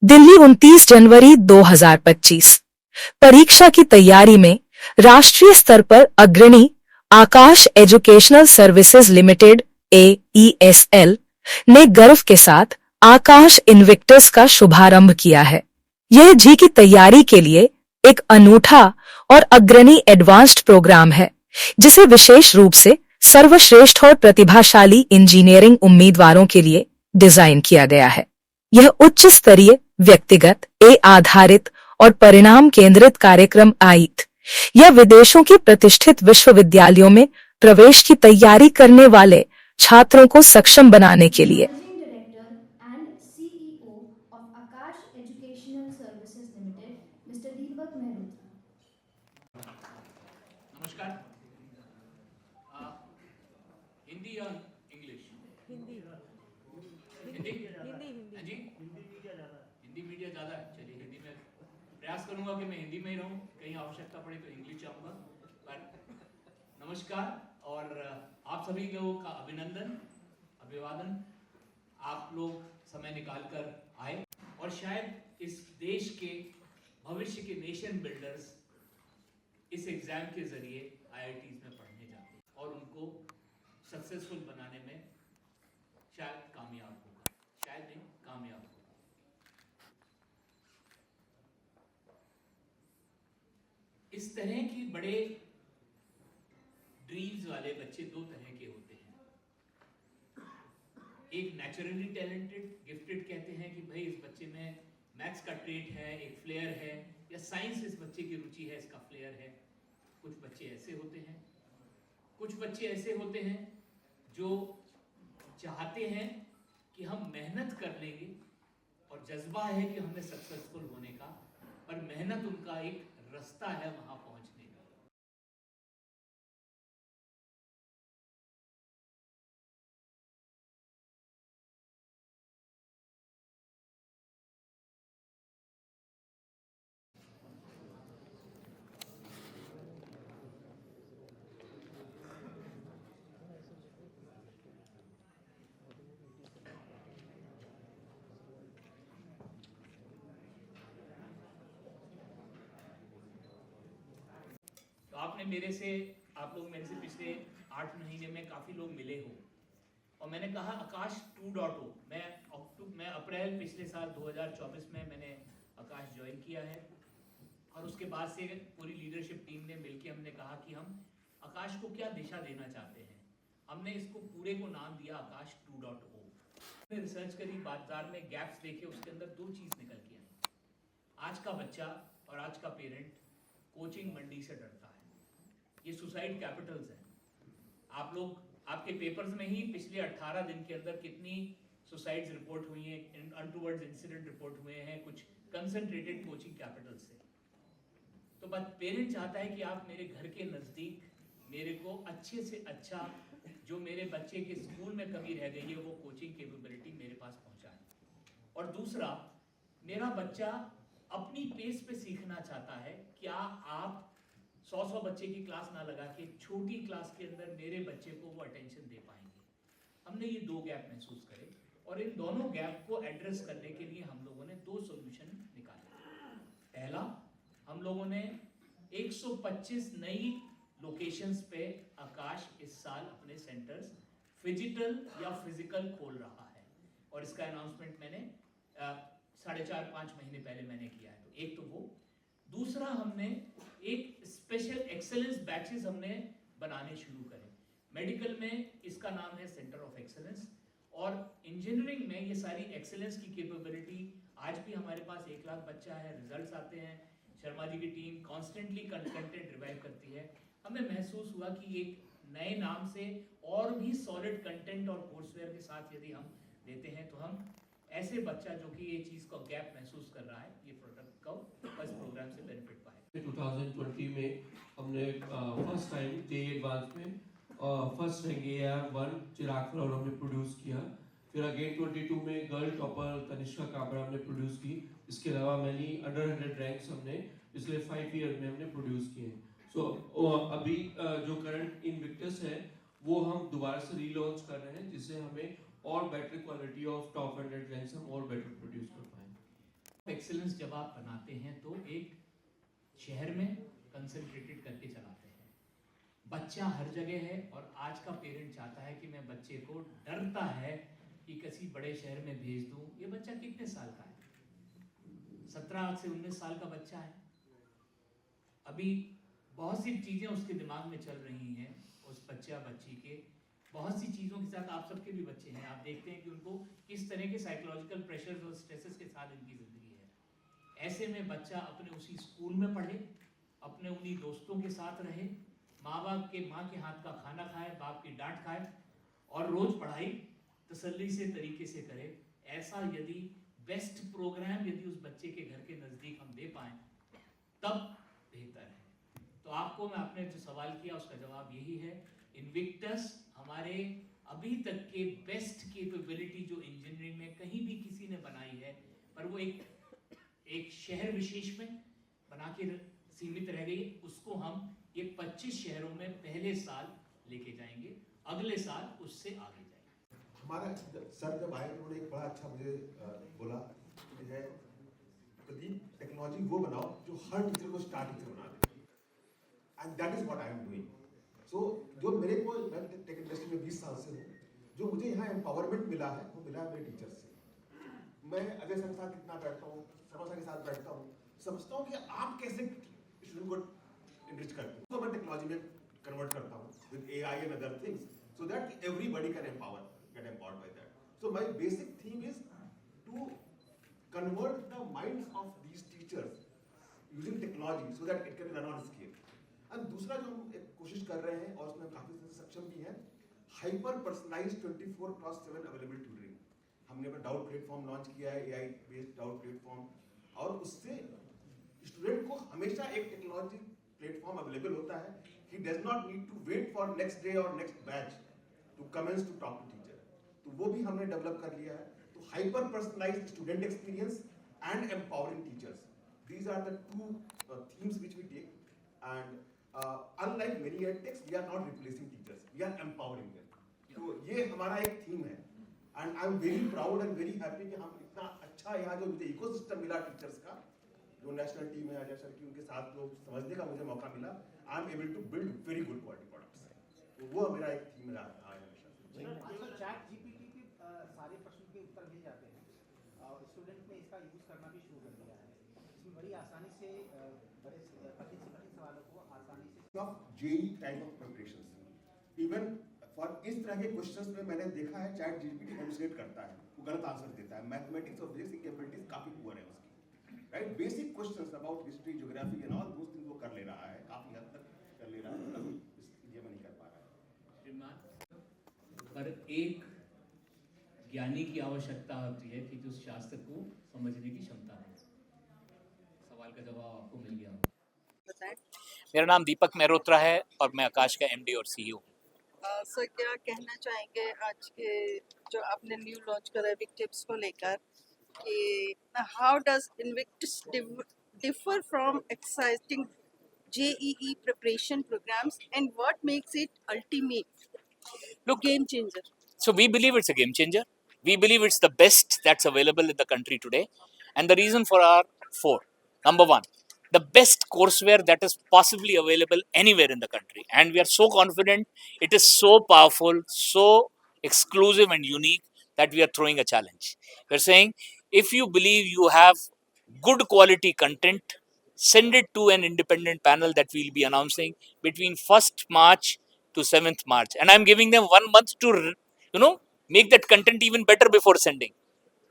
दिल्ली 29 जनवरी 2025। परीक्षा की तैयारी में राष्ट्रीय स्तर पर अग्रणी आकाश एजुकेशनल सर्विसेज लिमिटेड AESL ने गर्व के साथ आकाश इन्विक्टस का शुभारंभ किया है। यह जी की तैयारी के लिए एक अनूठा और अग्रणी एडवांस्ड प्रोग्राम है, जिसे विशेष रूप से सर्वश्रेष्ठ और प्रतिभाशाली इंजीनियरिंग उम्मीदवारों के लिए डिजाइन किया गया है। यह उच्च स्तरीय व्यक्तिगत आधारित और परिणाम केंद्रित कार्यक्रम आईट या विदेशों के प्रतिष्ठित विश्वविद्यालयों में प्रवेश की तैयारी करने वाले छात्रों को सक्षम बनाने के लिए Managing Director and CEO of Akash Educational Services Limited, Mr. Deepak Mehrotra. नमस्कार। हिंदी या इंग्लिश? हिंदी। हिंदी हाँ जी, हिंदी मीडिया ज़्यादा है। चलिए हिंदी में प्रयास करूंगा कि मैं हिंदी में ही रहूं, कहीं आवश्यकता पड़े तो इंग्लिश जाऊंगा। पर नमस्कार और आप सभी लोगों का अभिवादन। आप लोग समय निकाल कर आए और शायद इस देश के भविष्य के नेशन बिल्डर्स इस एग्जाम के जरिए IITs में पढ़ने जाते हैं और उनको सक्सेसफुल बनाने में शायद कामयाब होगा, शायद नहीं कामयाब होगा। इस तरह की बड़े ड्रीम्स वाले बच्चे दो तरह के होते हैं। एक नेचुरली टैलेंटेड गिफ्टेड कहते हैं कि भाई इस बच्चे में मैथ्स का ट्रेट है, एक फ्लेयर है, या साइंस इस बच्चे की रुचि है, इसका फ्लेयर है। कुछ बच्चे ऐसे होते हैं, कुछ बच्चे ऐसे होते हैं जो चाहते हैं कि हम मेहनत कर लेंगे और जज्बा है कि हमें सक्सेसफुल होने का, पर मेहनत उनका एक रास्ता है वहां पहुंचने का। तो आप लोग मेरे से पिछले 8 महीने में काफ़ी लोग मिले हो और मैंने कहा आकाश 2.0। मैं अप्रैल पिछले साल 2024 में मैंने आकाश ज्वाइन किया है और उसके बाद से पूरी लीडरशिप टीम ने मिलकर हमने कहा कि हम आकाश को क्या दिशा देना चाहते हैं। हमने इसको पूरे को नाम दिया आकाश 2.0। मैंने रिसर्च करी, बाजार में गैप्स देखे, उसके अंदर दो चीज़ निकल के आई। आज का बच्चा और आज का पेरेंट कोचिंग मंडी से डरता है। ये सुसाइड कैपिटल्स हैं। आप लोग आपके पेपर्स में ही पिछले 18 दिन के अंदर कितनी सुसाइड्स रिपोर्ट हुई हैं, अनटूवर्ड्स इंसिडेंट रिपोर्ट हुए हैं, कुछ कंसंट्रेटेड कोचिंग कैपिटल से। तो बस पेरेंट चाहता है कि आप मेरे घर के नज़दीक मेरे को अच्छे से अच्छा जो मेरे बच्चे के स्कूल में कमी रह गई है वो कोचिंग कैपेबिलिटी मेरे पास पहुंचाएं। और दूसरा, मेरा बच्चा अपनी पेस पे सीखना चाहता है। क्या आप 100 बच्चे की क्लास ना लगा के छोटी क्लास के अंदर मेरे बच्चे को वो अटेंशन दे पाएंगे? हमने ये दो गैप महसूस करे और इन दोनों गैप को एड्रेस करने के लिए हम लोगों ने दो सॉल्यूशन निकाले। पहला, हम लोगों ने 125 नई लोकेशंस पे आकाश इस साल अपने सेंटर्स फिजिकल या फिजिकल खोल रहा है और इसका अनाउंसमेंट मैंने 4.5-5 महीने पहले मैंने किया है। तो एक तो वो, दूसरा हमने एक स्पेशल एक्सेलेंस बैचेस हमने बनाने शुरू करे। मेडिकल में इसका नाम है सेंटर ऑफ एक्सेलेंस और इंजीनियरिंग में ये सारी एक्सेलेंस की कैपेबिलिटी आज भी हमारे पास 1 लाख बच्चा है, रिजल्ट्स आते हैं। शर्मा जी की टीम कॉन्स्टेंटली कंटेंट रिवाइव करती है। हमें महसूस हुआ कि एक नए नाम से और भी सॉलिड कंटेंट और कोर्सवेयर के साथ यदि हम देते हैं तो हम ऐसे बच्चा जो कि ये चीज़ का गैप महसूस कर रहा है, ये प्रोडक्ट को इस प्रोग्राम से बेनिफिट पाए। 2020 में हमने फर्स्ट टाइम JEE एडवांस में फर्स्ट रैंक AR1 चिराग फ्लावर हमने प्रोड्यूस किया। फिर अगेन 22 में गर्ल टॉपर तनिष्का काबरा हमने प्रोड्यूस की। इसके अलावा मैंने अंडर 100 रैंक्स हमने पिछले 5 ईयर में हमने प्रोड्यूस किए। सो अभी जो करंट इनविक्टस है वो हम दोबारा से रीलॉन्च कर रहे हैं, जिससे हमें और better quality of top 100 ranks हम और बेटर प्रोड्यूस कर पाएंगे। एक्सेलेंस जब आप बनाते हैं तो एक शहर में कंसंट्रेटेड करके चलाते हैं। बच्चा हर जगह है और आज का पेरेंट चाहता है कि मैं बच्चे को, डरता है कि किसी बड़े शहर में भेज दूं। ये बच्चा कितने साल का है? 17 से 19 साल का बच्चा है। अभी बहुत सी चीज़ें उसके दिमाग में चल रही हैं, उस बच्ची के बहुत सी चीज़ों के साथ। आप सबके भी बच्चे हैं, आप देखते हैं कि उनको किस तरह के साइकोलॉजिकल प्रेशर्स और स्ट्रेसेस के साथ इनकी ज़िंदगी है। ऐसे में बच्चा अपने उसी स्कूल में पढ़े, अपने उन्हीं दोस्तों के साथ रहे, माँ के हाथ का खाना खाए, बाप की डांट खाए और रोज़ पढ़ाई तसल्ली से तरीके से करे। ऐसा यदि बेस्ट प्रोग्राम यदि उस बच्चे के घर के नज़दीक हम दे पाएँ तब बेहतर है। तो आपको मैं, आपने जो सवाल किया उसका जवाब यही है, इन्विक्टस हमारे अभी तक के बेस्ट कैपेबिलिटी जो इंजीनियरिंग में कहीं भी किसी ने बनाई है, पर वो एक शहर विशेष में बना के सीमित रह गई। उसको हम ये 25 शहरों में पहले साल लेके जाएंगे, अगले साल उससे आगे जाएंगे। हमारा सर जब आए उन्होंने एक बड़ा अच्छा मुझे बोला कि है प्रदीप, टेक्नोलॉजी वो बनाओ जो हर टीचर को स्टार टीचर बना दे, and that is what I am doing. So जो मेरे को, मैं टेक इंडस्ट्री में 20 साल से हूँ, जो मुझे यहाँ एम्पावरमेंट मिला है वो मिला है मेरे टीचर से। मैं अजय सर के साथ कितना बैठता हूँ, शर्मा सर के साथ बैठता हूँ, समझता हूँ कि आप कैसे स्टूडेंट को इनरिच करते हो। तो मैं टेक्नोलॉजी में कन्वर्ट करता हूँ with AI and other things, so that everybody can get empowered by that. So my basic theme is to convert the minds of these teachers using technology so that it can run on scale. And दूसरा जो हम एक कोशिश कर रहे हैं और उसमें काफी सक्षम भी हैं, हाइपर पर्सनलाइज्ड 24/7 अवेलेबल ट्यूटरिंग। हमने अपना डाउट प्लेटफॉर्म लॉन्च किया है, एआई बेस्ड डाउट प्लेटफॉर्म, और उससे स्टूडेंट को हमेशा एक टेक्नोलॉजी प्लेटफॉर्म अवेलेबल होता है। He does not need to wait for next day or next batch to commence to talk to teacher. तो वो भी हमने डेवलप कर लिया है। तो hyper personalized student experience and empowering teachers, these are the two themes which we take, and unlike many edtechs, we are not replacing teachers, we are empowering them. तो ये हमारा एक थीम है, and I am very proud and very happy कि हम इतना अच्छा यहाँ जो मुझे इकोसिस्टम मिला टीचर्स का, जो नेशनल टीम है अजय सर की, उनके साथ जो समझने का मुझे मौका मिला, I am able to build very good quality products. तो वो मेरा एक थीम रहा है हमेशा। आजकल चैट जीपीटी के सारे प्रश्न के उत्तर मिल जाते हैं और स्टूडेंट ने इसका यूज़ करना भी शुरू कर दिया है। इसमें बड़ी आसानी से बड़े कठिन से कठिन सवालों को आसानी से of JE type of preparations, even for इस तरह के क्वेश्चंस में मैंने देखा है चैट जीपीटी हेलुसिनेट करता है, वो गलत आंसर देता है। मैथमेटिक्स और फिजिक्स की कैपेबिलिटीज काफी पुअर है उसकी, right? Basic questions about history, geography and all those things वो कर ले रहा है, काफी हद तक कर ले रहा है, अभी ये नहीं कर पा रहा है। पर एक ज्ञानी की आवश्यकता होती है कि जो शास्त्र को समझने की क्षमता है। सवाल का जवाब आपको मिल गया होगा। मेरा नाम दीपक मेहरोत्रा है और मैं आकाश का एमडी और सीईओ हूँ। सर क्या कहना चाहेंगे आज के जो आपने न्यू लॉन्च करा है टिप्स को लेकर, कि how does Invictus differ from exciting JEE preparation programs and what makes it ultimate Look, game changer? so we believe it's a game changer. We believe it's the best that's available in the country today. And the reason for our four. Number one, the best courseware that is possibly available anywhere in the country. And we are so confident, it is so powerful, so exclusive and unique that we are throwing a challenge. We're saying, if you believe you have good quality content, send it to an independent panel that we'll be announcing between 1st March to 7th March. And I'm giving them 1 month to, make that content even better before sending.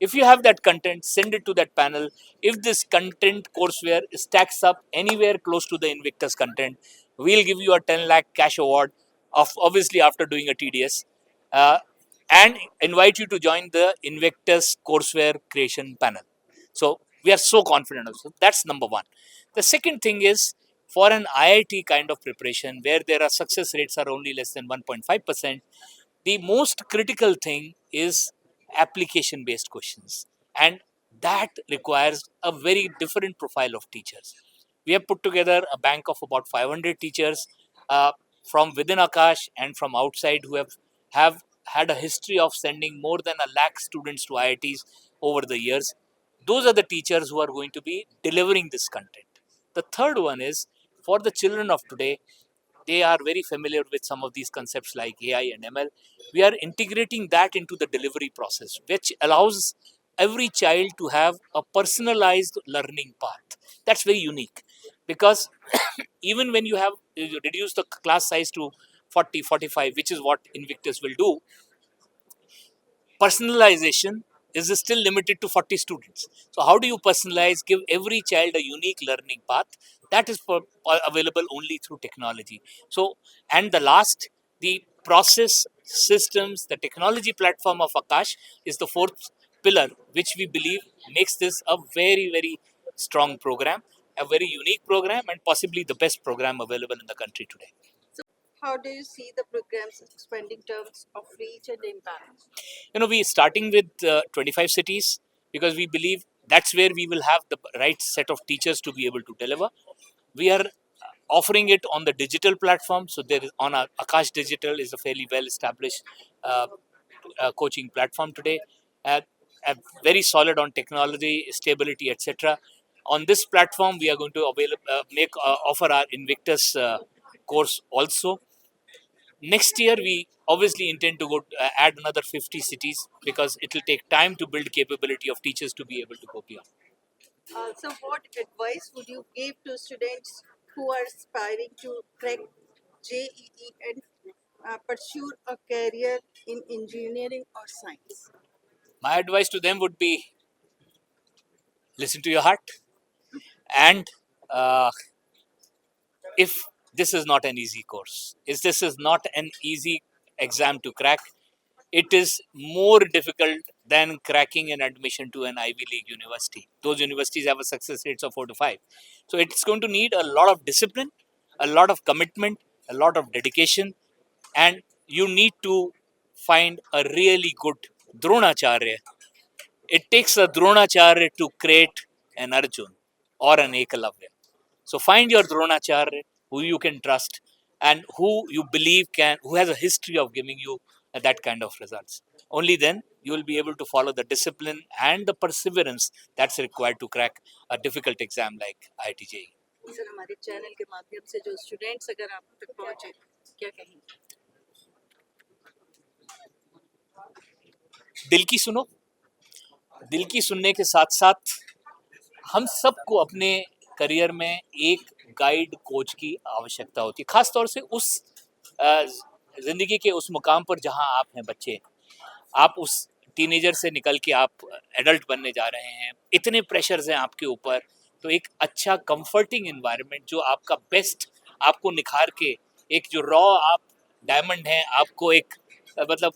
If you have that content, send it to that panel. If this content courseware stacks up anywhere close to the Invictus content, we'll give you a 10 lakh cash award, of obviously after doing a TDS, and invite you to join the Invictus courseware creation panel. So we are so confident also. That's number one. The second thing is, for an IIT kind of preparation where there are success rates are only less than 1.5%, the most critical thing is application based questions, and that requires a very different profile of teachers. We have put together a bank of about 500 teachers from within Akash and from outside who have had a history of sending more than 1 lakh students to IITs over the years. Those are the teachers who are going to be delivering this content. The third one is for the children of today, they are very familiar with some of these concepts like AI and ML. We are integrating that into the delivery process, which allows every child to have a personalized learning path. That's very unique because even when you reduce the class size to 40, 45, which is what Invictus will do, personalization is still limited to 40 students. So how do you personalize, give every child a unique learning path? That is available only through technology. So, and the last, the process systems, the technology platform of Akash is the fourth pillar, which we believe makes this a very, very strong program, a very unique program, and possibly the best program available in the country today. How do you see the programs expanding terms of reach and impact? We're starting with 25 cities because we believe that's where we will have the right set of teachers to be able to deliver. We are offering it on the digital platform. So there is on our Akash Digital is a fairly well established uh, coaching platform today, uh, very solid on technology, stability, etc. On this platform, we are going to offer our Invictus course also. Next year, we obviously intend to add another 50 cities because it will take time to build capability of teachers to be able to go beyond. So, what advice would you give to students who are aspiring to crack JEE and pursue a career in engineering or science? My advice to them would be listen to your heart, and uh, if this is not an easy course, if this is not an easy exam to crack, it is more difficult than cracking an admission to an Ivy League university. Those universities have a success rates of 4 to 5. So it's going to need a lot of discipline, a lot of commitment, a lot of dedication, and you need to find a really good Dronacharya. It takes a Dronacharya to create an Arjun or an Ekalavya. So find your Dronacharya who you can trust and who you believe who has a history of giving you that kind of results. Only then you will be able to follow the discipline and the perseverance that's required to crack a difficult exam like IIT JEE. Sir हमारे channel के माध्यम से जो students अगर आप तक पहुंचे क्या कहेंगे? दिल की सुनो, दिल की सुनने के साथ साथ हम सबको अपने करियर में एक गाइड कोच की आवश्यकता होती है, खास तौर से उस जिंदगी के उस मुकाम पर जहां आप हैं बच्चे, आप उस टीनेजर से निकल के आप एडल्ट बनने जा रहे हैं, इतने प्रेशर्स हैं आपके ऊपर, तो एक अच्छा कंफर्टिंग एनवायरनमेंट जो आपका बेस्ट आपको निखार के एक जो रॉ आप डायमंड हैं आपको एक मतलब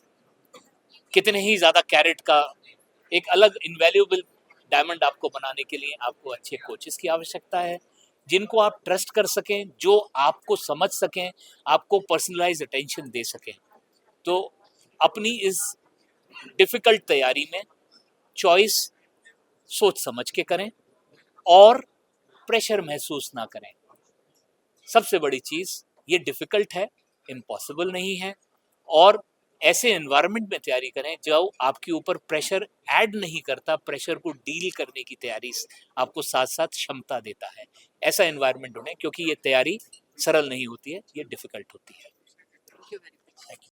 कितने ही ज़्यादा कैरेट का एक अलग इनवैल्यूएबल डायमंड आपको बनाने के लिए आपको अच्छे कोचेस की आवश्यकता है जिनको आप ट्रस्ट कर सकें, जो आपको समझ सकें, आपको पर्सनलाइज अटेंशन दे सकें। तो अपनी इस डिफ़िकल्ट तैयारी में चॉइस सोच समझ के करें और प्रेशर महसूस ना करें। सबसे बड़ी चीज़ ये डिफ़िकल्ट है, इम्पॉसिबल नहीं है, और ऐसे एनवायरनमेंट में तैयारी करें जो आपके ऊपर प्रेशर ऐड नहीं करता, प्रेशर को डील करने की तैयारी आपको साथ साथ क्षमता देता है। ऐसा एनवायरनमेंट ढूंढें क्योंकि ये तैयारी सरल नहीं होती है, ये डिफ़िकल्ट होती है। Thank you very much.